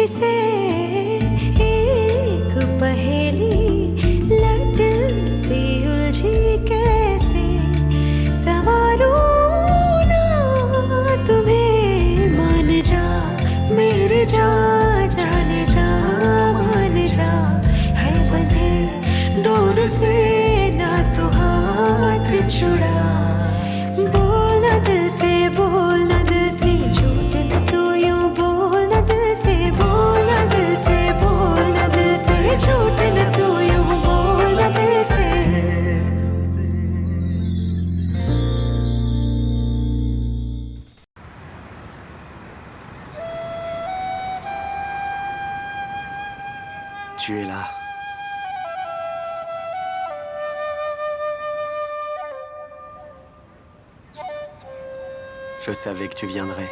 इसे एक पहेली लट से उलझी कैसे सवारूं ना तुम्हें। मान जा मेरे जा जाने जा मान जा है बंधे डोर से ना तो हाथ छुड़ा। बोलना दिल से बोलना दिल से झूठ न तू यूं बोलना दिल से बोलना दिल से बोलना दिल से झूठ न तू यूं बोलना दिल से। Tu es là. Je savais que tu viendrais.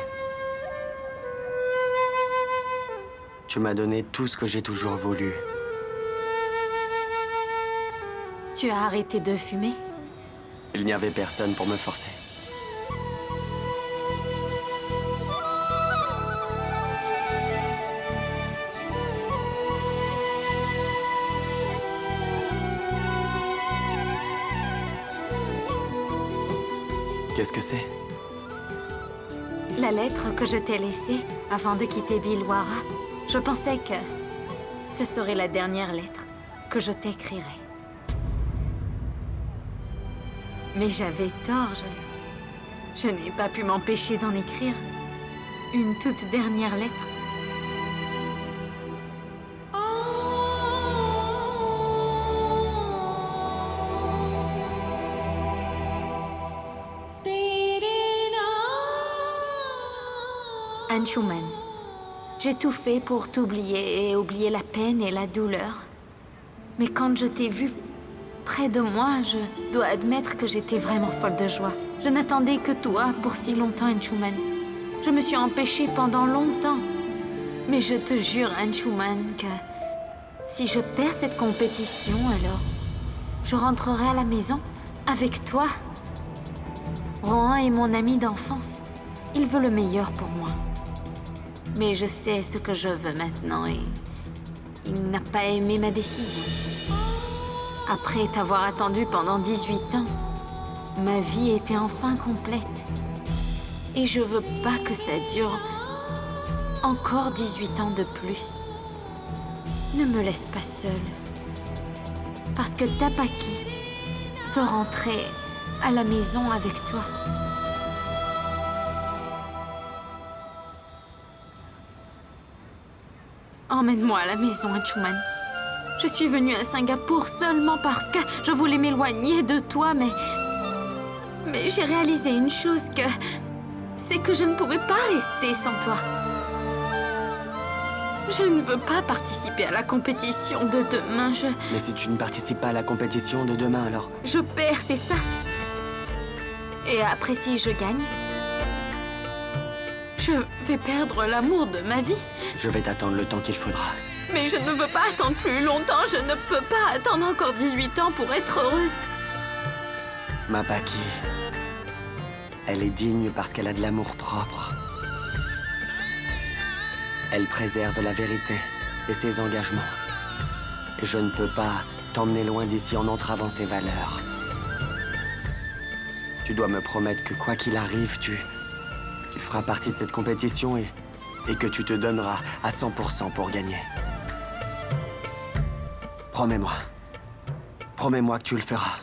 Tu m'as donné tout ce que j'ai toujours voulu. Tu as arrêté de fumer? Il n'y avait personne pour me forcer. Qu'est-ce que c'est? La lettre que je t'ai laissée avant de quitter Bhilwara, je pensais que ce serait la dernière lettre que je t'écrirais. Mais j'avais tort, je n'ai pas pu m'empêcher d'en écrire une toute dernière lettre. Anshuman, j'ai tout fait pour t'oublier et oublier la peine et la douleur. Mais quand je t'ai vu près de moi, je dois admettre que j'étais vraiment folle de joie. Je n'attendais que toi pour si longtemps, Anshuman. Je me suis empêchée pendant longtemps. Mais je te jure, Anshuman, que si je perds cette compétition, alors je rentrerai à la maison avec toi. Rohan est mon ami d'enfance. Il veut le meilleur pour moi. Mais je sais ce que je veux maintenant et il n'a pas aimé ma décision. Après t'avoir attendu pendant 18 ans, ma vie était enfin complète. Et je veux pas que ça dure encore 18 ans de plus. Ne me laisse pas seule. Parce que Tapaki veut rentrer à la maison avec toi. Emmène-moi à la maison, Anshuman. Je suis venue à Singapour seulement parce que je voulais m'éloigner de toi, mais j'ai réalisé une chose c'est que je ne pouvais pas rester sans toi. Je ne veux pas participer à la compétition de demain, Mais si tu ne participes pas à la compétition de demain, alors... Je perds, c'est ça. Et après, si je gagne, je vais perdre l'amour de ma vie. Je vais t'attendre le temps qu'il faudra. Mais je ne veux pas attendre plus longtemps. Je ne peux pas attendre encore 18 ans pour être heureuse. Ma Paki, elle est digne parce qu'elle a de l'amour propre. Elle préserve la vérité et ses engagements. Et je ne peux pas t'emmener loin d'ici en entravant ses valeurs. Tu dois me promettre que quoi qu'il arrive, tu feras partie de cette compétition et que tu te donneras à 100% pour gagner. Promets-moi. Promets-moi que tu le feras.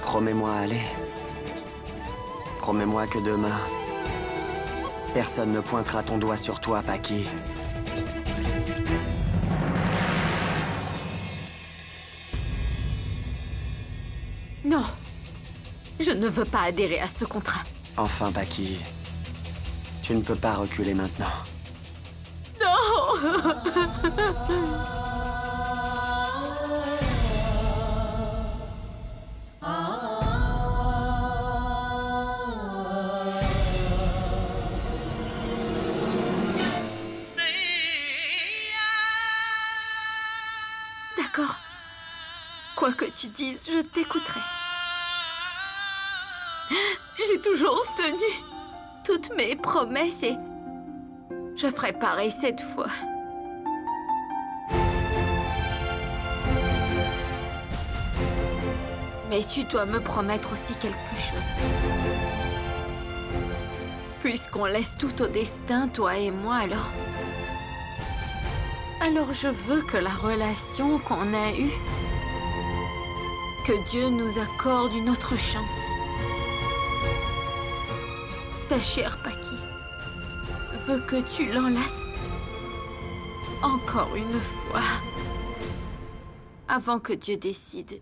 Promets-moi, allez. Promets-moi que demain, personne ne pointera ton doigt sur toi, Paki. Non. Je ne veux pas adhérer à ce contrat. Enfin, Paki, tu ne peux pas reculer maintenant. Non. Quoi que tu dises, je t'écouterai. J'ai toujours tenu toutes mes promesses et je ferai pareil cette fois. Mais tu dois me promettre aussi quelque chose. Puisqu'on laisse tout au destin, toi et moi, alors je veux que la relation qu'on a eue, que Dieu nous accorde une autre chance. Ta chère Paki veut que tu l'enlaces encore une fois avant que Dieu décide.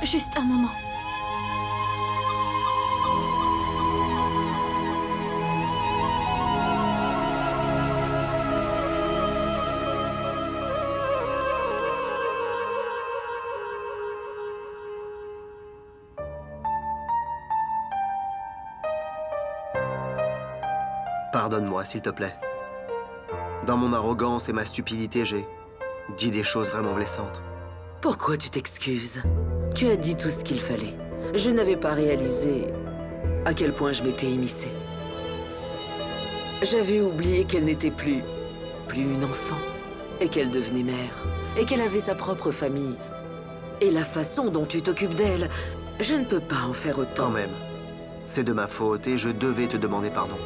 Juste un moment. Pardonne-moi, s'il te plaît. Dans mon arrogance et ma stupidité, j'ai dit des choses vraiment blessantes. Pourquoi tu t'excuses? Tu as dit tout ce qu'il fallait. Je n'avais pas réalisé à quel point je m'étais immiscée. J'avais oublié qu'elle n'était plus une enfant, et qu'elle devenait mère, et qu'elle avait sa propre famille. Et la façon dont tu t'occupes d'elle, je ne peux pas en faire autant. Quand même, c'est de ma faute et je devais te demander pardon.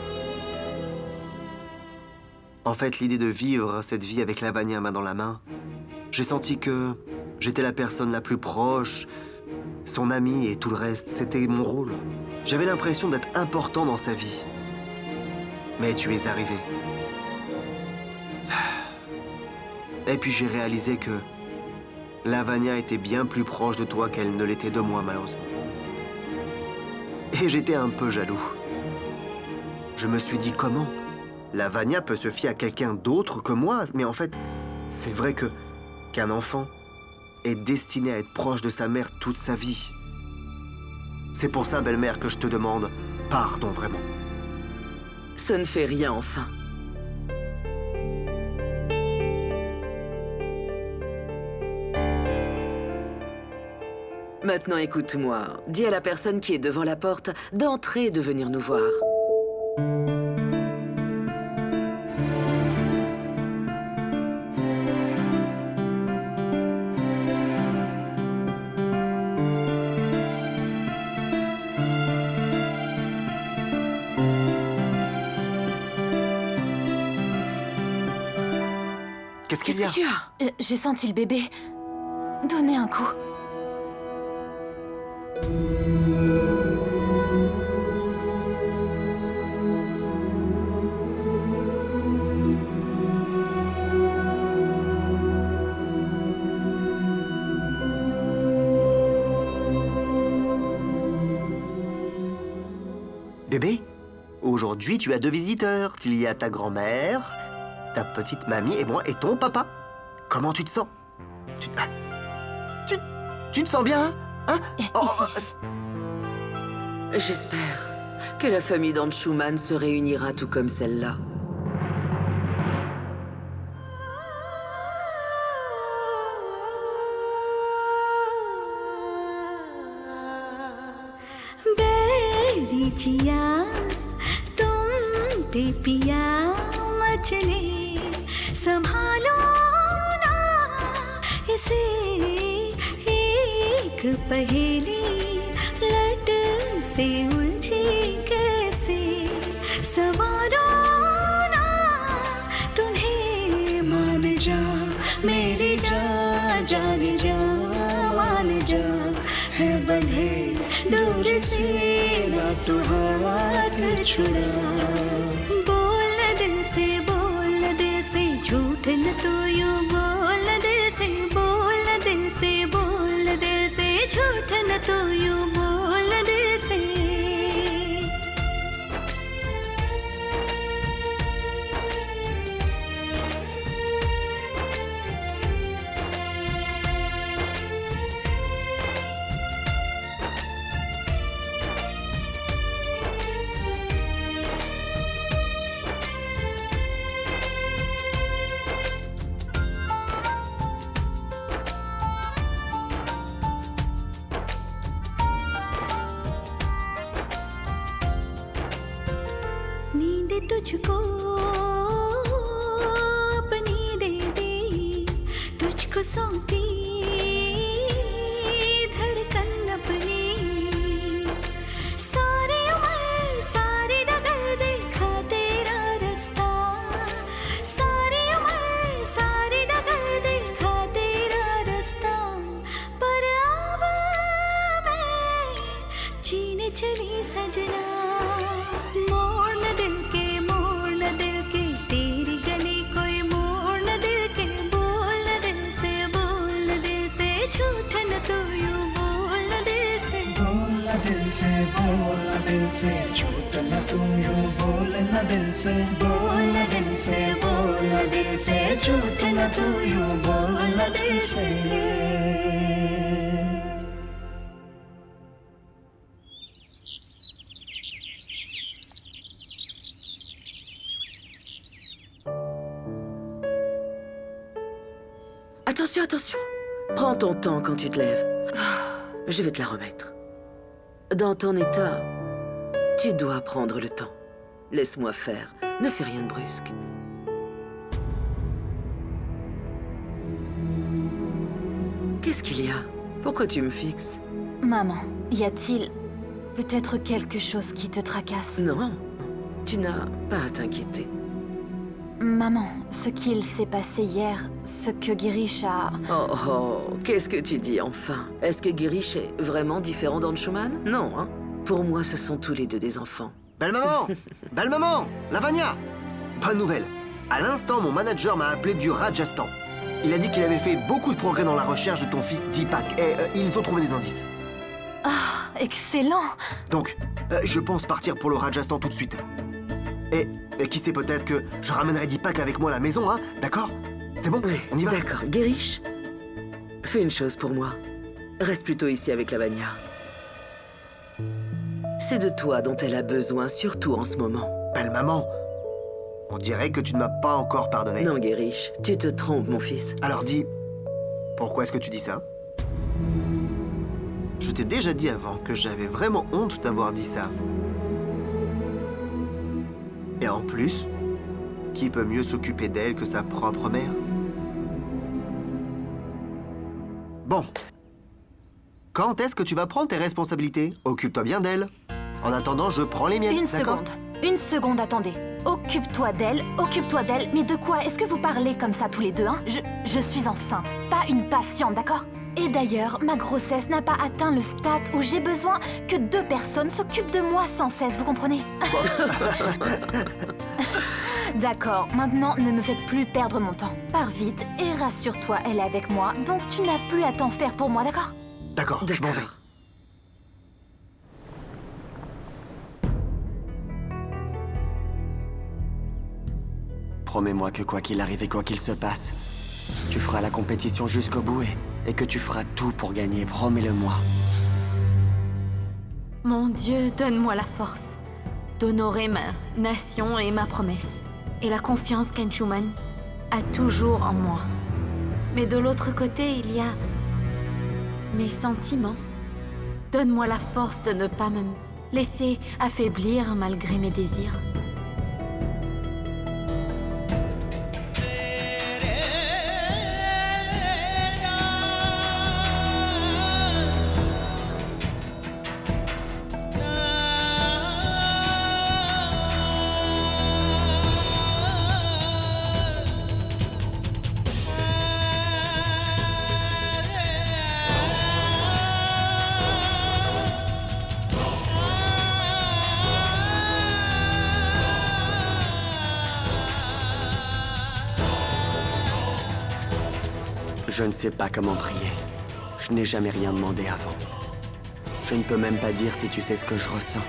En fait, l'idée de vivre cette vie avec Lavanya main dans la main, j'ai senti que j'étais la personne la plus proche, son amie et tout le reste, c'était mon rôle. J'avais l'impression d'être important dans sa vie. Mais tu es arrivé. Et puis j'ai réalisé que Lavanya était bien plus proche de toi qu'elle ne l'était de moi, malheureusement. Et j'étais un peu jaloux. Je me suis dit comment Lavanya peut se fier à quelqu'un d'autre que moi, mais en fait, c'est vrai qu'un enfant est destiné à être proche de sa mère toute sa vie. C'est pour ça, belle-mère, que je te demande pardon, vraiment. Ça ne fait rien, enfin. Maintenant, écoute-moi. Dis à la personne qui est devant la porte d'entrer et de venir nous voir. Qu'est-ce qu'il y a? Qu'est-ce que tu as? J'ai senti le bébé. Donnez un coup. Bébé, aujourd'hui tu as 2 visiteurs. Il y a ta grand-mère, ta petite mamie et moi et ton papa. Comment tu te sens? Tu te sens bien, hein? J'espère que la famille d'Anshuman se réunira tout comme celle-là. बेरिचिया तुम पे पिया मचले संभालो ना इसे एक पहेली लट से उलझी कैसे सवारो ना तुम्हें मान जा मेरी जान जा मान जा है बंधे डोर से ना तू हाथ छुड़ा बोल दिल से झूठ न तो यूं बोल दिल से दिल से बोल दिल से झूठ न तो यूं बोल दिल से नींद तुझको अपनी दे दी तुझको सौंपी धड़कन अपनी सारी उम्र सारी डगर देखा तेरा रास्ता सारी उम्र सारी डगर देखा तेरा रास्ता पर अब मैं जीने चली सजना तेरी गली कोई मोड़ न दिल के बोल दिल से झूठ न तो यूं बोल दिल से दिल से बोल दिल से झूठ न तू यूं बोल न दिल से बोल दिल से बोल दिल से झूठ न तू यूं बोल दिल से Attention, attention. Prends ton temps quand tu te lèves. Je vais te la remettre. Dans ton état, tu dois prendre le temps. Laisse-moi faire. Ne fais rien de brusque. Qu'est-ce qu'il y a? Pourquoi tu me fixes? Maman, y a-t-il peut-être quelque chose qui te tracasse? Non, tu n'as pas à t'inquiéter. Maman, ce qu'il s'est passé hier, ce que Girish a... Oh, oh, qu'est-ce que tu dis enfin? Est-ce que Girish est vraiment différent d'Anshuman? Non, hein. Pour moi, ce sont tous les deux des enfants. Belle maman! Belle maman! Lavanya! Bonne nouvelle. À l'instant, mon manager m'a appelé du Rajasthan. Il a dit qu'il avait fait beaucoup de progrès dans la recherche de ton fils Deepak et ils ont trouvé des indices. Ah, excellent! Donc, je pense partir pour le Rajasthan tout de suite. Et qui sait, peut-être que je ramènerai Deepak avec moi à la maison, hein? D'accord? C'est bon? Oui, On y va? d'accord. Girish, fais une chose pour moi. Reste plutôt ici avec Lavanya. C'est de toi dont elle a besoin, surtout en ce moment. Belle maman, on dirait que tu ne m'as pas encore pardonné. Non, Girish, tu te trompes, mon fils. Alors dis, pourquoi est-ce que tu dis ça? Je t'ai déjà dit avant que j'avais vraiment honte d'avoir dit ça. Et en plus, qui peut mieux s'occuper d'elle que sa propre mère? Bon. Quand est-ce que tu vas prendre tes responsabilités? Occupe-toi bien d'elle. En attendant, je prends les miennes, d'accord? Une seconde, attendez. Occupe-toi d'elle, mais de quoi est-ce que vous parlez comme ça tous les deux, hein? Je suis enceinte, pas une patiente, d'accord? Et d'ailleurs, ma grossesse n'a pas atteint le stade où j'ai besoin que 2 personnes s'occupent de moi sans cesse, vous comprenez? D'accord, maintenant ne me faites plus perdre mon temps. Pars vite et rassure-toi, elle est avec moi, donc tu n'as plus à t'en faire pour moi, d'accord? D'accord, je m'en vais. Promets-moi que quoi qu'il arrive et quoi qu'il se passe, tu feras la compétition jusqu'au bout et que tu feras tout pour gagner, promets-le-moi. Mon Dieu, donne-moi la force d'honorer ma nation et ma promesse, et la confiance qu'Anshuman a toujours en moi. Mais de l'autre côté, il y a mes sentiments. Donne-moi la force de ne pas me laisser affaiblir malgré mes désirs. Je ne sais pas comment prier. Je n'ai jamais rien demandé avant. Je ne peux même pas dire si tu sais ce que je ressens.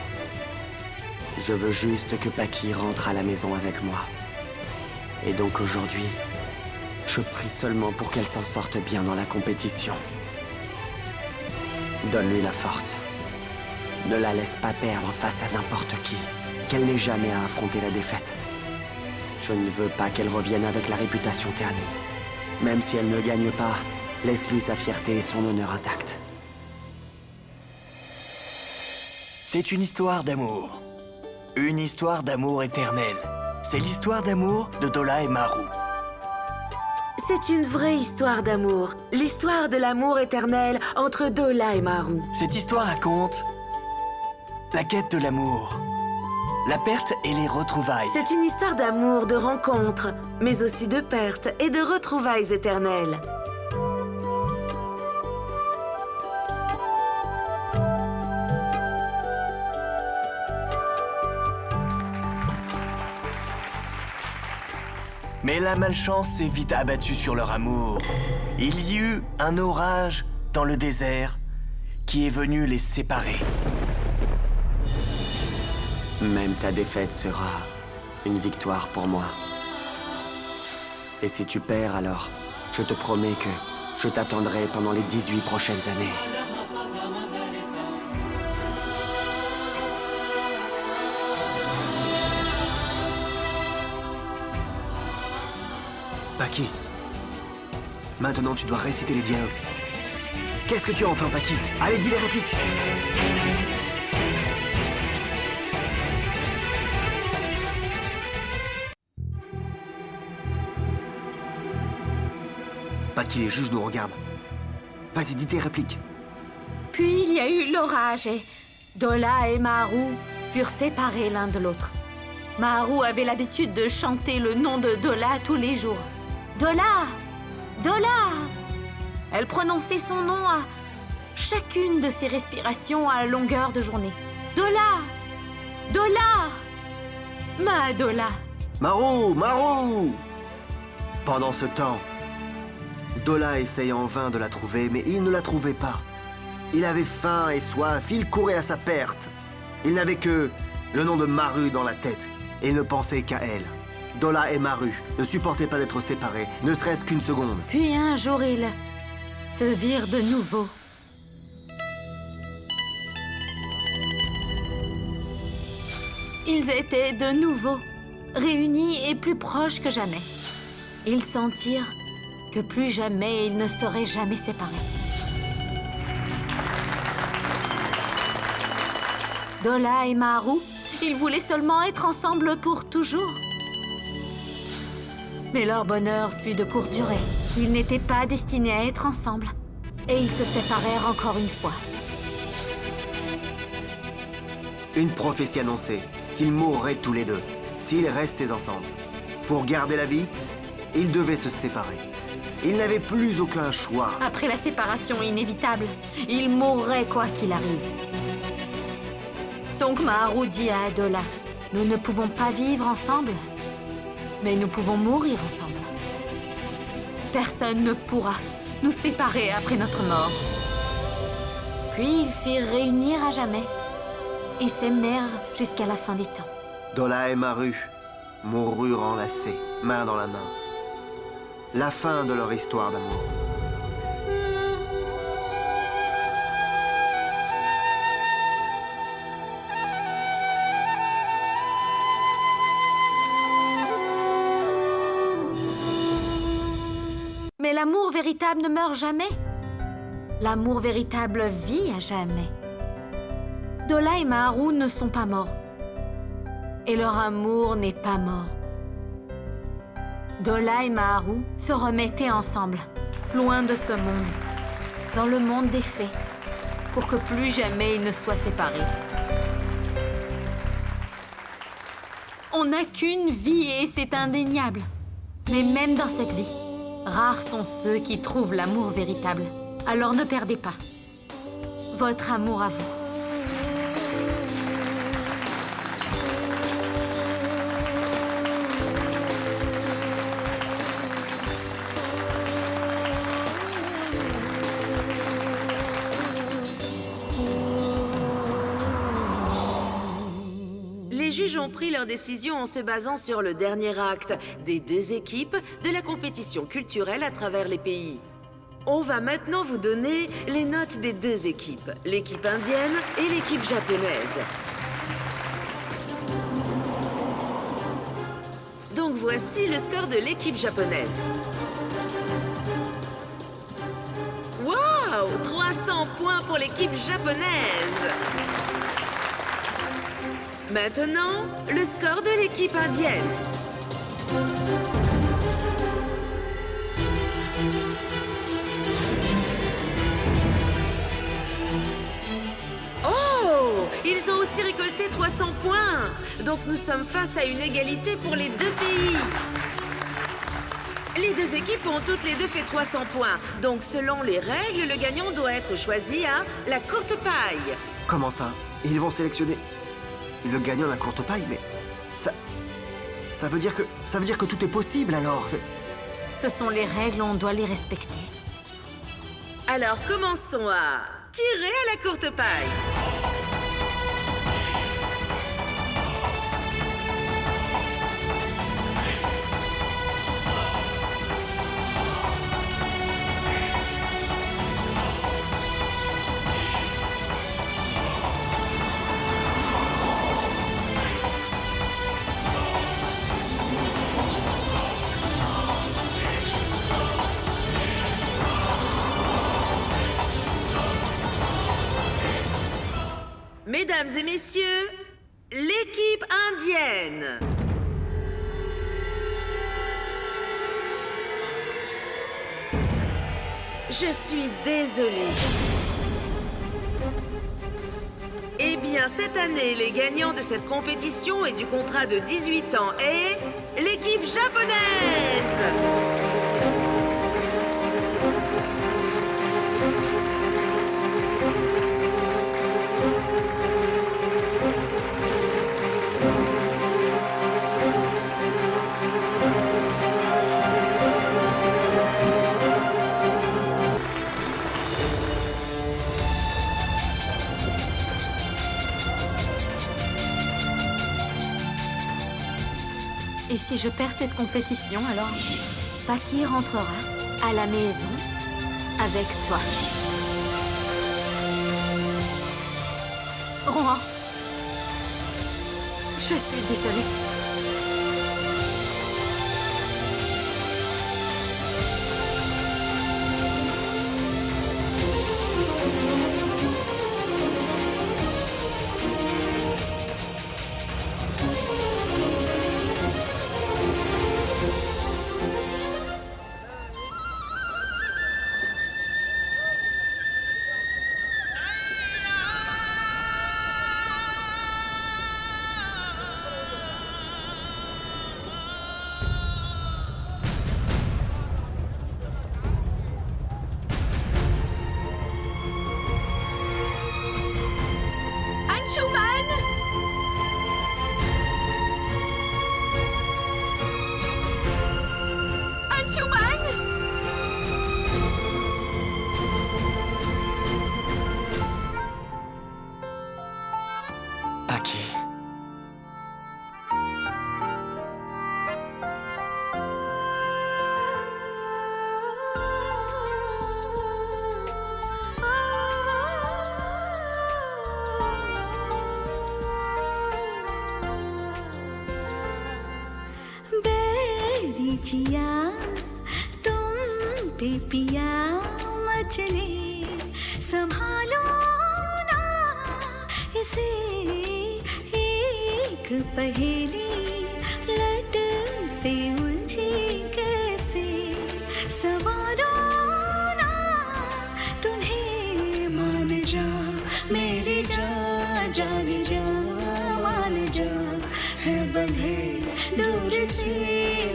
Je veux juste que Paki rentre à la maison avec moi. Et donc aujourd'hui, je prie seulement pour qu'elle s'en sorte bien dans la compétition. Donne-lui la force. Ne la laisse pas perdre face à n'importe qui. Qu'elle n'ait jamais à affronter la défaite. Je ne veux pas qu'elle revienne avec la réputation ternie. Même si elle ne gagne pas, laisse-lui sa fierté et son honneur intacts. C'est une histoire d'amour. Une histoire d'amour éternel. C'est l'histoire d'amour de Dola et Maru. C'est une vraie histoire d'amour. L'histoire de l'amour éternel entre Dola et Maru. Cette histoire raconte la quête de l'amour, la perte et les retrouvailles. C'est une histoire d'amour, de rencontres, mais aussi de pertes et de retrouvailles éternelles. Mais la malchance s'est vite abattue sur leur amour. Il y eut un orage dans le désert qui est venu les séparer. Même ta défaite sera une victoire pour moi. Et si tu perds alors, je te promets que je t'attendrai pendant les 18 prochaines années. Paki, maintenant tu dois réciter les dialogues. Qu'est-ce que tu as enfin, Paki? Allez, dis les répliques. Paki, les juges nous regardent. Vas-y, dis tes répliques. Puis il y a eu l'orage et Dola et Maru furent séparés l'un de l'autre. Maru avait l'habitude de chanter le nom de Dola tous les jours. Dola! Dola! Elle prononçait son nom à chacune de ses respirations à longueur de journée. Dola! Dola! Ma Dola! Maru! Maru! Pendant ce temps, Dola essaye en vain de la trouver, mais il ne la trouvait pas. Il avait faim et soif, il courait à sa perte. Il n'avait que le nom de Maru dans la tête, et il ne pensait qu'à elle. Dola et Maru ne supportaient pas d'être séparés, ne serait-ce qu'une seconde. Puis un jour, ils se virent de nouveau. Ils étaient de nouveau réunis et plus proches que jamais. Ils sentirent que plus jamais ils ne seraient jamais séparés. Dola et Maru, ils voulaient seulement être ensemble pour toujours. Mais leur bonheur fut de courte durée. Ils n'étaient pas destinés à être ensemble. Et ils se séparèrent encore une fois. Une prophétie annonçait qu'ils mourraient tous les deux, s'ils restaient ensemble. Pour garder la vie, ils devaient se séparer. Ils n'avaient plus aucun choix. Après la séparation inévitable, ils mourraient quoi qu'il arrive. Donc Maru dit à Dola, « Nous ne pouvons pas vivre ensemble, mais nous pouvons mourir ensemble. Personne ne pourra nous séparer après notre mort. » Puis ils firent réunir à jamais et s'aimèrent jusqu'à la fin des temps. Dola et Maru moururent enlacés, main dans la main. La fin de leur histoire d'amour. Mais l'amour véritable ne meurt jamais. L'amour véritable vit à jamais. Dola et Maru ne sont pas morts. Et leur amour n'est pas mort. Dola et Maru se remettaient ensemble, loin de ce monde, dans le monde des fées, pour que plus jamais ils ne soient séparés. On n'a qu'une vie et c'est indéniable. Mais même dans cette vie, rares sont ceux qui trouvent l'amour véritable. Alors ne perdez pas votre amour à vous. juges ont pris leur décision en se basant sur le dernier acte des deux équipes de la compétition culturelle à travers les pays. On va maintenant vous donner les notes des deux équipes, l'équipe indienne et l'équipe japonaise. Donc voici le score de l'équipe japonaise. Waouh! 300 points pour l'équipe japonaise! Maintenant, le score de l'équipe indienne. Oh! Ils ont aussi récolté 300 points! Donc nous sommes face à une égalité pour les deux pays. Les deux équipes ont toutes les deux fait 300 points. Donc selon les règles, le gagnant doit être choisi à la courte paille. Comment ça? Ils vont sélectionner le gagnant de la courte paille, mais ça veut dire que tout est possible alors. Ce sont les règles, on doit les respecter. Alors commençons à tirer à la courte paille. Mesdames et messieurs, l'équipe indienne. Je suis désolée. Eh bien, cette année, les gagnants de cette compétition et du contrat de 18 ans est l'équipe japonaise. Et si je perds cette compétition, alors Paki rentrera à la maison avec toi. Rohan, je suis désolée. Anshuman! Anshuman! Paki. बेरिचिया तुम पे पिया मचले संभालो ना इसे एक पहेली लट से उलझी कैसे सवारो ना तुम्हें मान जा मेरी जा जान जा मान जा है बंधे दूर से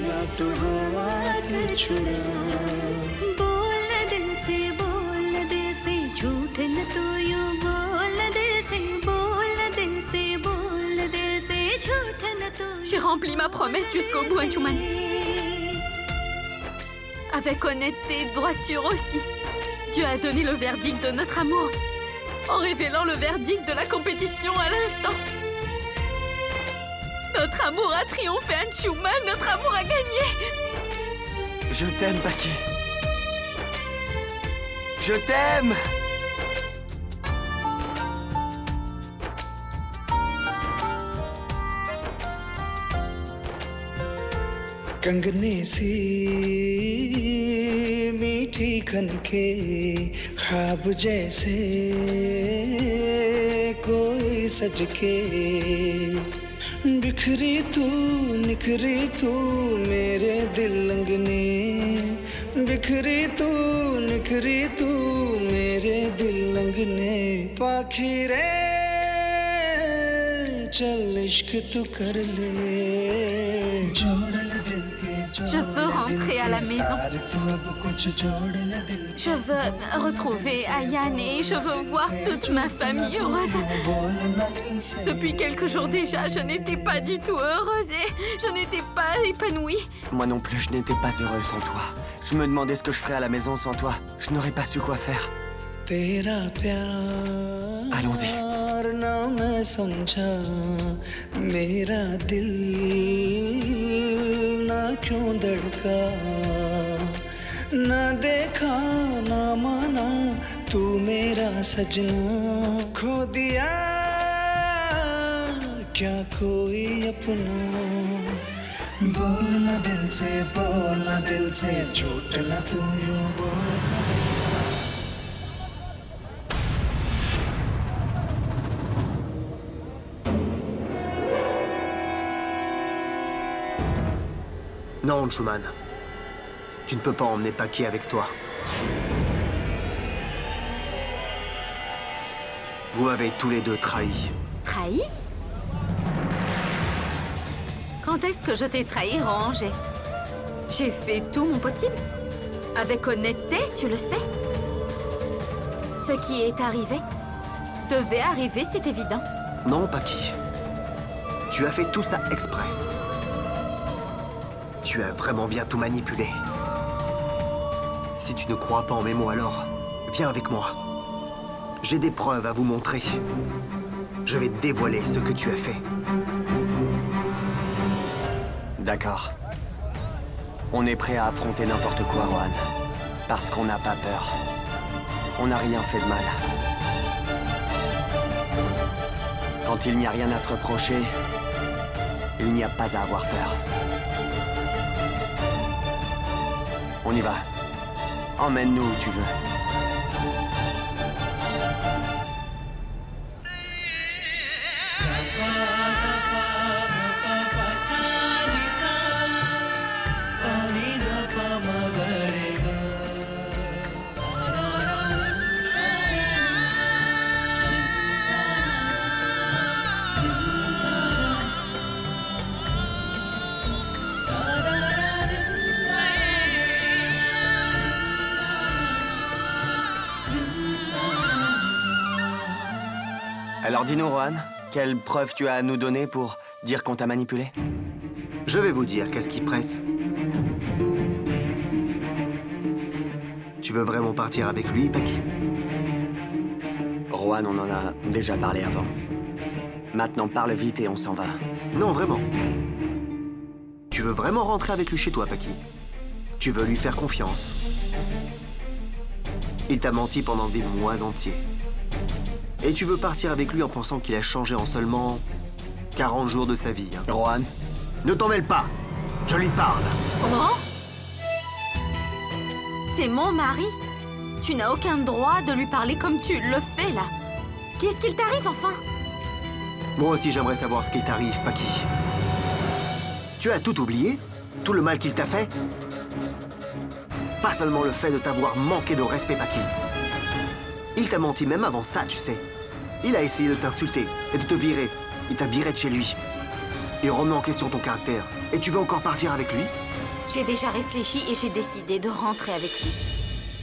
ना तो हाथ छुड़ा बोल दिल से झूठ न तो यूं बोल दिल से झूठ न तो J'ai rempli ma promesse jusqu'au bout, Anshuman. Avec honnêteté et droiture aussi. Dieu a donné le verdict de notre amour en révélant le verdict de la compétition à l'instant. Notre amour a triomphé, Anshuman. Notre amour a gagné. Je t'aime, Paki. Je t'aime. कंगने सी मीठी खनके ख्वाब जैसे कोई सज के बिखरी तू निखरी तू मेरे दिल अंगने बिखरी तू निखरी तू मेरे दिल अंगने पाखी रे चल इश्क तू कर ले जोड़ ले दिल के Je veux rentrer à la maison. Je veux retrouver Ayan et je veux voir toute ma famille heureuse. Depuis quelques jours déjà, je n'étais pas du tout heureuse et je n'étais pas épanouie. Moi non plus, je n'étais pas heureux sans toi. Je me demandais ce que je ferais à la maison sans toi. Je n'aurais pas su quoi faire. Allons-y. ना मैं समझा मेरा दिल ना क्यों धड़का ना देखा ना माना तू मेरा सजना खो दिया क्या कोई अपना बोलना दिल से झूठ ना तू यूं बोल Non, Anshuman. Tu ne peux pas emmener Paki avec toi. Vous m'avez tous les deux trahi. Trahi? Quand est-ce que je t'ai trahi, Ranger? J'ai fait tout mon possible. Avec honnêteté, tu le sais. Ce qui est arrivé devait arriver, c'est évident. Non, Paki. Tu as fait tout ça exprès. Tu as vraiment bien tout manipulé. Si tu ne crois pas en mes mots, alors viens avec moi. J'ai des preuves à vous montrer. Je vais te dévoiler ce que tu as fait. D'accord. On est prêt à affronter n'importe quoi, Rohan. Parce qu'on n'a pas peur. On n'a rien fait de mal. Quand il n'y a rien à se reprocher, il n'y a pas à avoir peur. On y va. Emmène-nous où tu veux. Alors dis-nous, Rohan, quelle preuve tu as à nous donner pour dire qu'on t'a manipulé? Je vais vous dire qu'est-ce qui presse. Tu veux vraiment partir avec lui, Paki? Rohan, on en a déjà parlé avant. Maintenant, parle vite et on s'en va. Non, vraiment. Tu veux vraiment rentrer avec lui chez toi, Paki? Tu veux lui faire confiance. Il t'a menti pendant des mois entiers. Et tu veux partir avec lui en pensant qu'il a changé en seulement 40 jours de sa vie. Hein. Rohan? Ne t'en mêle pas. Je lui parle. Comment? C'est mon mari. Tu n'as aucun droit de lui parler comme tu le fais, là. Qu'est-ce qu'il t'arrive, enfin? Moi aussi, j'aimerais savoir ce qu'il t'arrive, Paki. Tu as tout oublié? Tout le mal qu'il t'a fait? Pas seulement le fait de t'avoir manqué de respect, Paki. Il t'a menti même avant ça, tu sais. Il a essayé de t'insulter et de te virer. Il t'a viré de chez lui. Il remet en question ton caractère. Et tu veux encore partir avec lui? J'ai déjà réfléchi et j'ai décidé de rentrer avec lui.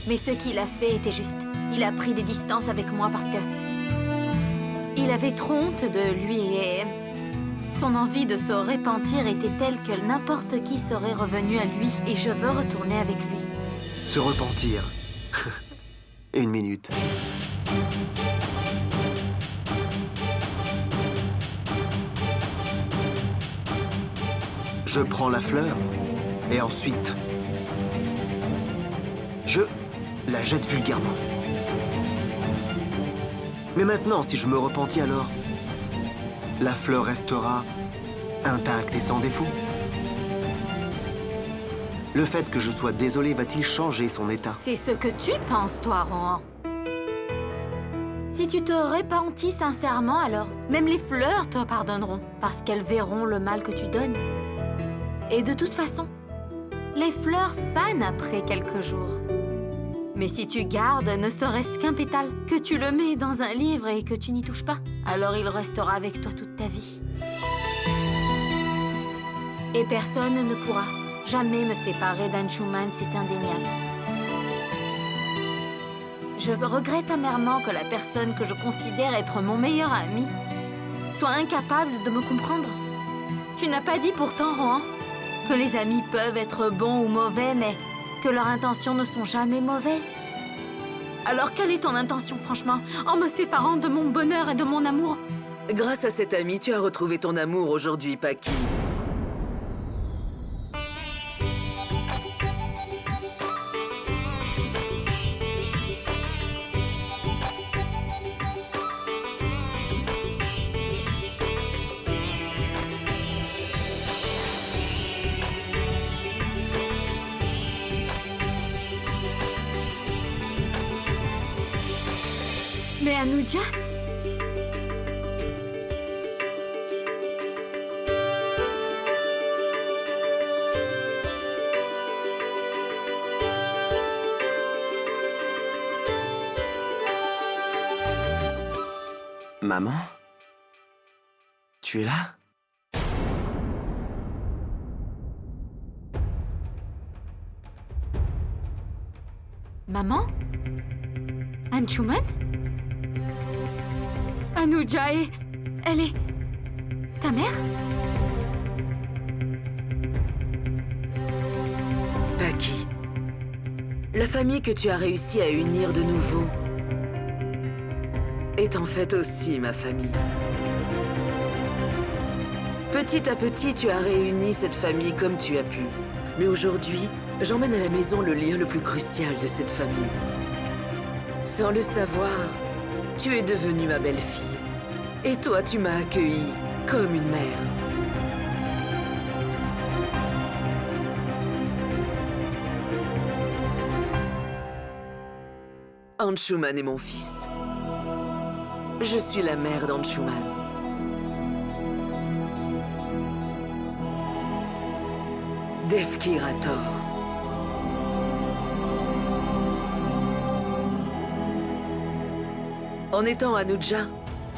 Mais ce qu'il a fait était juste. Il a pris des distances avec moi parce que... il avait trop honte de lui et... son envie de se repentir était telle que n'importe qui serait revenu à lui et je veux retourner avec lui. Se repentir. Une minute. Je prends la fleur et ensuite, je la jette vulgairement. Mais maintenant, si je me repentis alors, la fleur restera intacte et sans défaut. Le fait que je sois désolé va-t-il changer son état? C'est ce que tu penses, toi, Rohan. Si tu te repentis sincèrement, alors même les fleurs te pardonneront, parce qu'elles verront le mal que tu donnes. Et de toute façon, les fleurs fanent après quelques jours. Mais si tu gardes ne serait-ce qu'un pétale, que tu le mets dans un livre et que tu n'y touches pas, alors il restera avec toi toute ta vie. Et personne ne pourra jamais me séparer d'Anshuman, c'est indéniable. Je regrette amèrement que la personne que je considère être mon meilleur ami soit incapable de me comprendre. Tu n'as pas dit pourtant, Rohan, que les amis peuvent être bons ou mauvais, mais que leurs intentions ne sont jamais mauvaises. Alors quelle est ton intention, franchement, en me séparant de mon bonheur et de mon amour? Grâce à cet ami, tu as retrouvé ton amour aujourd'hui, Paki. Mais Anuja? Maman? Tu es là? Maman? Anshuman? Anuja est... Elle est... ta mère? Paki, la famille que tu as réussi à unir de nouveau est en fait aussi ma famille. Petit à petit, tu as réuni cette famille comme tu as pu. Mais aujourd'hui, j'emmène à la maison le lien le plus crucial de cette famille. Sans le savoir, tu es devenue ma belle-fille. Et toi, tu m'as accueillie comme une mère. Anshuman est mon fils. Je suis la mère d'Anshuman. Devki Rator. En étant Anuja,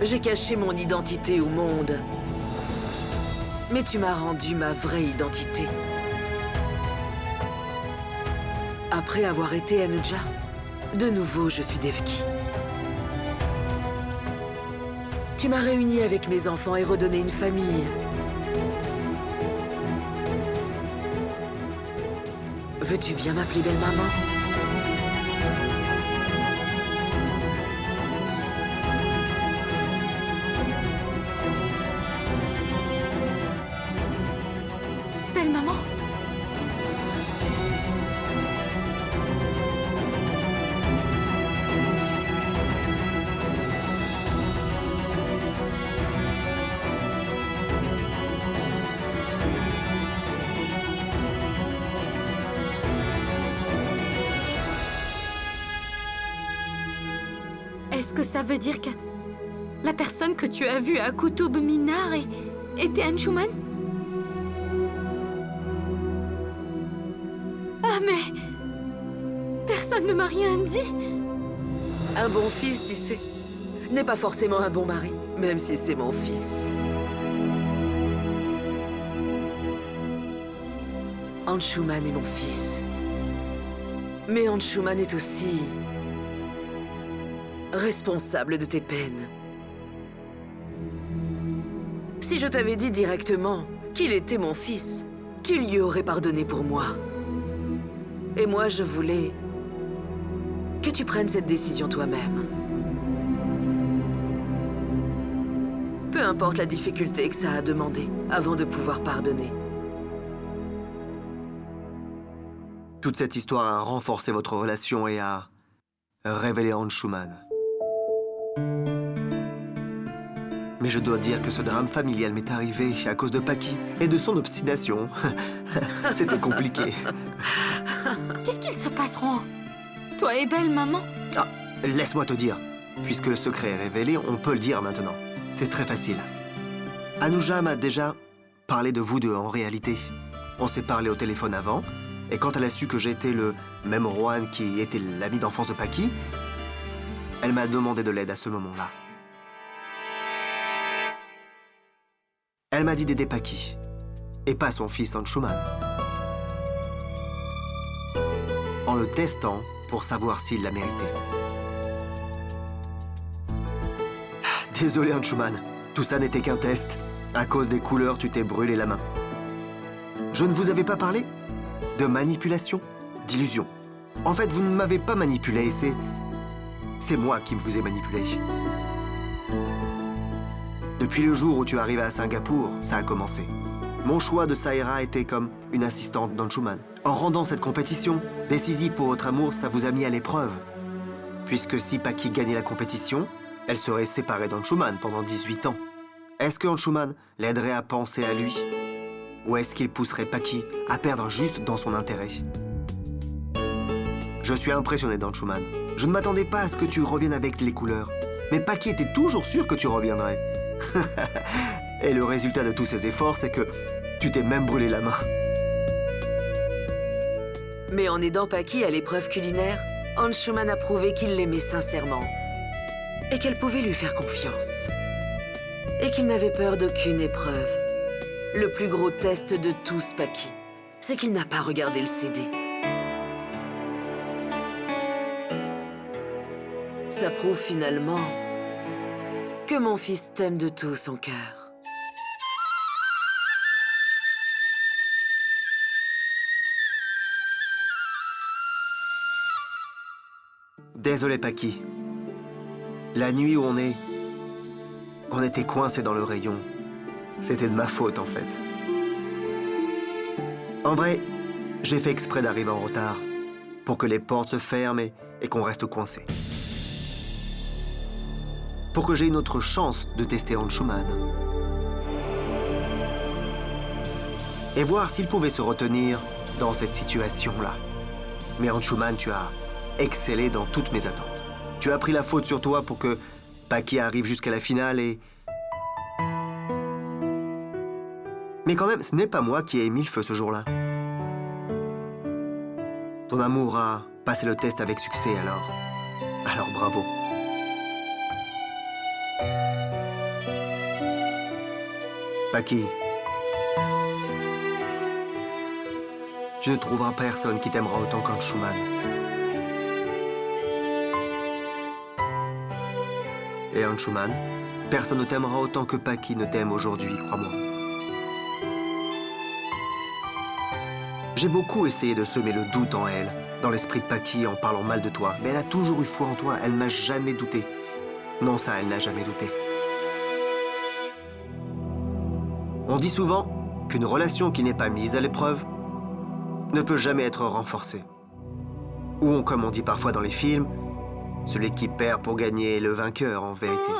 j'ai caché mon identité au monde. Mais tu m'as rendu ma vraie identité. Après avoir été Anuja, de nouveau je suis Devki. Tu m'as réunie avec mes enfants et redonné une famille. Veux-tu bien m'appeler belle-maman? Belle-maman? Est-ce que ça veut dire que la personne que tu as vue à Qutub Minar était Anshuman? Ah mais... personne ne m'a rien dit. Un bon fils, tu sais, n'est pas forcément un bon mari, même si c'est mon fils. Anshuman est mon fils. Mais Anshuman est aussi responsable de tes peines. Si je t'avais dit directement qu'il était mon fils, tu lui aurais pardonné pour moi. Et moi, je voulais que tu prennes cette décision toi-même. Peu importe la difficulté que ça a demandé avant de pouvoir pardonner. Toute cette histoire a renforcé votre relation et a révélé Anshuman. Mais je dois dire que ce drame familial m'est arrivé à cause de Paki et de son obstination. C'était compliqué. Qu'est-ce qu'il se passe, Juan? Toi et Belle, maman? Ah, laisse-moi te dire. Puisque le secret est révélé, on peut le dire maintenant. C'est très facile. Anuja m'a déjà parlé de vous deux en réalité. On s'est parlé au téléphone avant, et quand elle a su que j'étais le même Juan qui était l'ami d'enfance de Paki, elle m'a demandé de l'aide à ce moment-là. Elle m'a dit d'aider Paki, et pas son fils Anshuman. En le testant pour savoir s'il la méritait. Désolé Anshuman, tout ça n'était qu'un test. À cause des couleurs, tu t'es brûlé la main. Je ne vous avais pas parlé de manipulation, d'illusion. En fait, vous ne m'avez pas manipulé, c'est moi qui vous ai manipulé. Depuis le jour où tu es arrivé à Singapour, ça a commencé. Mon choix de Saira était comme une assistante d'Anshuman. En rendant cette compétition décisive pour votre amour, ça vous a mis à l'épreuve. Puisque si Paki gagnait la compétition, elle serait séparée d'Anshuman pendant 18 ans. Est-ce que Anshuman l'aiderait à penser à lui? Ou est-ce qu'il pousserait Paki à perdre juste dans son intérêt? Je suis impressionné d'Anshuman. Je ne m'attendais pas à ce que tu reviennes avec les couleurs. Mais Paki était toujours sûr que tu reviendrais. Et le résultat de tous ces efforts, c'est que tu t'es même brûlé la main. Mais en aidant Paki à l'épreuve culinaire, Anshuman a prouvé qu'il l'aimait sincèrement et qu'elle pouvait lui faire confiance. Et qu'il n'avait peur d'aucune épreuve. Le plus gros test de tous, Paki, c'est qu'il n'a pas regardé le CD. Ça prouve finalement que mon fils t'aime de tout son cœur. Désolé, Paki. La nuit où on était coincés dans le rayon. C'était de ma faute, en fait. En vrai, j'ai fait exprès d'arriver en retard, pour que les portes se ferment et qu'on reste coincés. Pour que j'ai une autre chance de tester Anshuman. Et voir s'il pouvait se retenir dans cette situation-là. Mais Anshuman, tu as excellé dans toutes mes attentes. Tu as pris la faute sur toi pour que Paki arrive jusqu'à la finale et... Mais quand même, ce n'est pas moi qui ai mis le feu ce jour-là. Ton amour a passé le test avec succès, alors... Alors bravo. Paki, tu ne trouveras personne qui t'aimera autant qu'Anshuman. Et Anshuman, personne ne t'aimera autant que Paki ne t'aime aujourd'hui, crois-moi. J'ai beaucoup essayé de semer le doute en elle, dans l'esprit de Paki en parlant mal de toi, mais elle a toujours eu foi en toi, elle m'a jamais douté. Non, ça, elle n'a jamais douté. On dit souvent qu'une relation qui n'est pas mise à l'épreuve ne peut jamais être renforcée. Ou, comme on dit parfois dans les films, celui qui perd pour gagner est le vainqueur en vérité.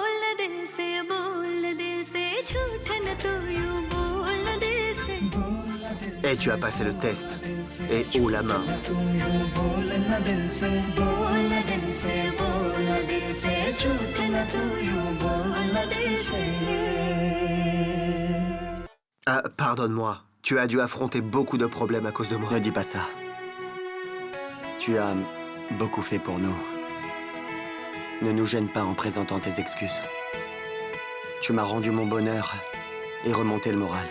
Et tu as passé le test. Et haut la main. Ah, pardonne-moi. Tu as dû affronter beaucoup de problèmes à cause de moi. Ne dis pas ça. Tu as beaucoup fait pour nous. Ne nous gêne pas en présentant tes excuses. Tu m'as rendu mon bonheur et remonté le moral.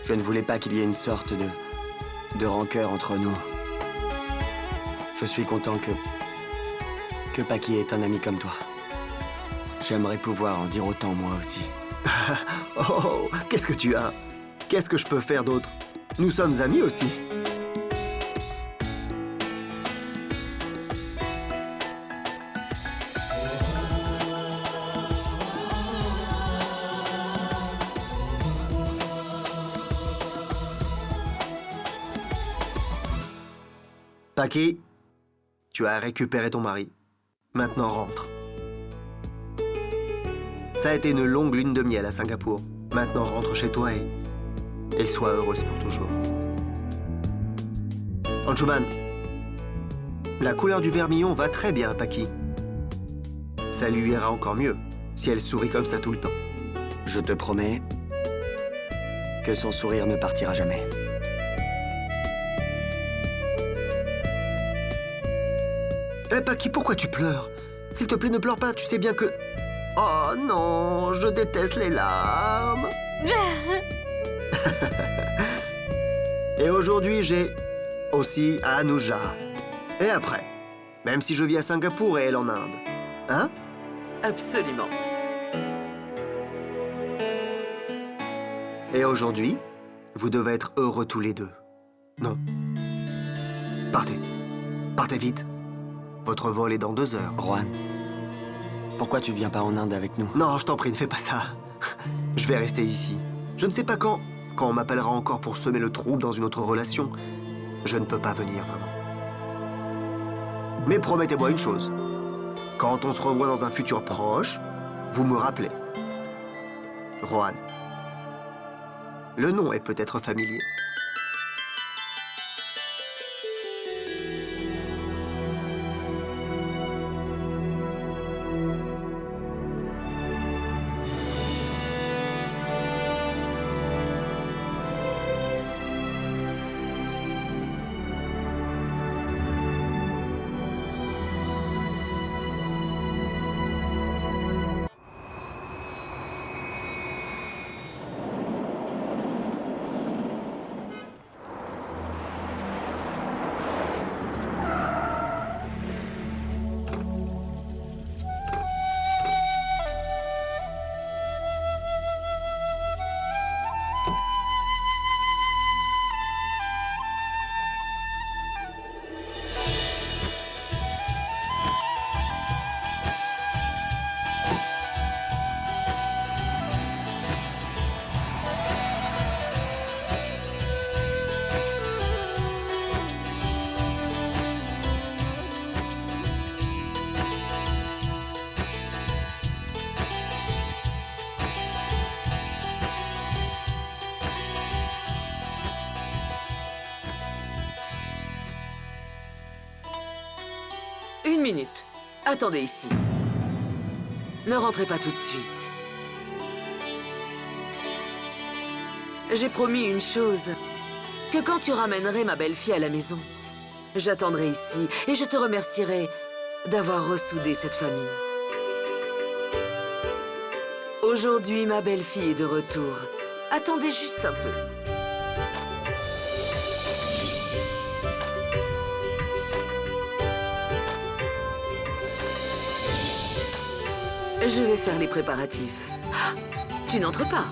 Je ne voulais pas qu'il y ait une sorte de rancœur entre nous. Je suis content que Paki est un ami comme toi. J'aimerais pouvoir en dire autant moi aussi. Oh, qu'est-ce que tu as? Qu'est-ce que je peux faire d'autre? Nous sommes amis aussi. Paki, tu as récupéré ton mari. Maintenant rentre. Ça a été une longue lune de miel à Singapour. Maintenant rentre chez toi et sois heureuse pour toujours. Anshuman, la couleur du vermillon va très bien à Paki. Ça lui ira encore mieux si elle sourit comme ça tout le temps. Je te promets que son sourire ne partira jamais. Eh Paki, pourquoi tu pleures? S'il te plaît, ne pleure pas, tu sais bien que... Oh non, je déteste les larmes. Et aujourd'hui, j'ai aussi Anuja. Et après, même si je vis à Singapour et elle en Inde. Hein? Absolument. Et aujourd'hui, vous devez être heureux tous les deux. Non. Partez. Partez vite. Votre vol est dans 2 heures. Juan, pourquoi tu viens pas en Inde avec nous? Non, je t'en prie, ne fais pas ça. Je vais rester ici. Je ne sais pas quand on m'appellera encore pour semer le trouble dans une autre relation. Je ne peux pas venir, vraiment. Mais promettez-moi une chose. Quand on se revoit dans un futur proche, vous me rappelez. Rohan. Le nom est peut-être familier. Une minute. Attendez ici. Ne rentrez pas tout de suite. J'ai promis une chose. Que quand tu ramènerais ma belle-fille à la maison, j'attendrai ici et je te remercierai d'avoir ressoudé cette famille. Aujourd'hui, ma belle-fille est de retour. Attendez juste un peu. Je vais faire les préparatifs. Ah, tu n'entres pas.